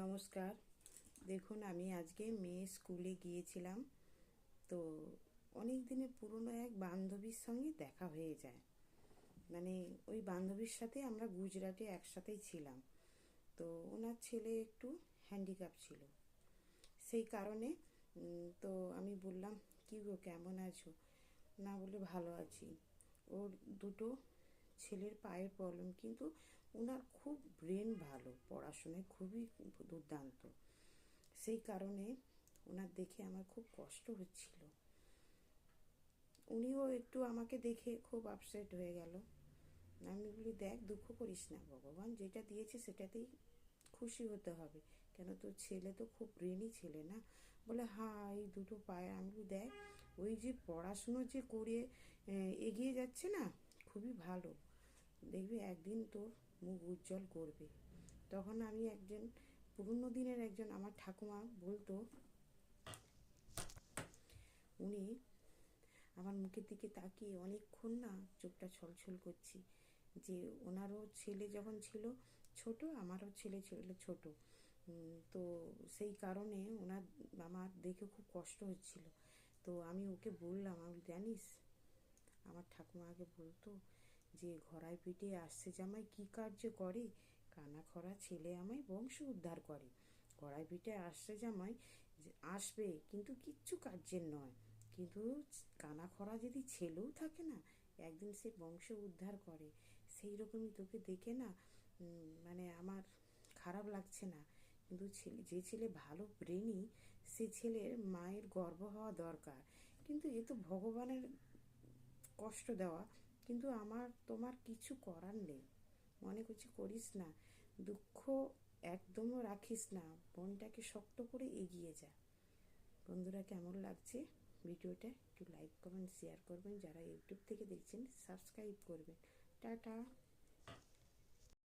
নমস্কার। দেখুন, আমি আজকে মেয়ে স্কুলে গিয়েছিলাম। তো অনেক দিনের পুরনো এক বান্ধবীর সঙ্গে দেখা হয়ে যায়। মানে ওই বান্ধবীর সাথে আমরা গুজরাটে একসাথেই ছিলাম। তো ওনার ছেলে একটু হ্যান্ডিক্যাপ ছিল, সেই কারণে তো আমি বললাম, কী গো, কেমন আছো? না, বলে ভালো আছি। ওর দুটো ছেলের পায়ের প্রবলেম, কিন্তু ওনার খুব ব্রেন ভালো, পড়াশোনায় খুবই দুর্দান্ত। সেই কারণে ওনার দেখে আমার খুব কষ্ট হচ্ছিল। উনিও একটু আমাকে দেখে খুব আপসেট হয়ে গেল। আমি বলি, দেখ, দুঃখ করিস না, ভগবান যেটা দিয়েছে সেটাতেই খুশি হতে হবে। কেন, তোর ছেলে তো খুব ব্রেনই ছেলে না? বলে, হ্যাঁ, এই দুটো পায়ে। আমি বলি, দেখ, ওই যে পড়াশুনো যে করে এগিয়ে যাচ্ছে না, খুবই ভালো। দেখবি একদিন তোর মুখ উজ্জ্বল করবে। তখন আমি একজন পুরনো দিনের একজন আমার ঠাকুমা বলতো, উনি আমার মুখের দিকে তাকিয়ে অনেকক্ষণ না চোখটা ছলছল করছি, যে ওনারও ছেলে যখন ছিল ছোট, আমারও ছেলে ছিল ছোট। তো সেই কারণে ওনার আমার দেখে খুব কষ্ট হচ্ছিল। তো আমি ওকে বললাম, আমি জানিস, আমার ঠাকুমা আগে বলতো যে ঘোড়ায় পিঠে আসছে জামাই কী কার্য করে, কানা খরা ছেলে আমায় বংশ উদ্ধার করে। ঘোড়ায় পিঠে আসছে জামাই আসবে, কিন্তু কিচ্ছু কার্যের নয়। কিন্তু কানা খরা যদি ছেলেও থাকে না, একদিন সে বংশ উদ্ধার করে। সেই রকমই তোকে দেখে না মানে আমার খারাপ লাগছে না। কিন্তু যে ছেলে ভালো ব্রেনি, সে ছেলের মায়ের গর্ব হওয়া দরকার। কিন্তু এ তো ভগবানের কষ্ট দেওয়া। কিন্তু আমার তোমার কিছু করার নেই। মনে করছি করিস না, দুঃখ একদমও রাখিস না, মনটাকে শক্ত করে এগিয়ে যা। বন্ধুরা, কেমন লাগছে ভিডিওটা? একটু লাইক, কমেন্ট, শেয়ার করবেন। যারা ইউটিউব থেকে দেখছেন, সাবস্ক্রাইব করবেন। টাটা।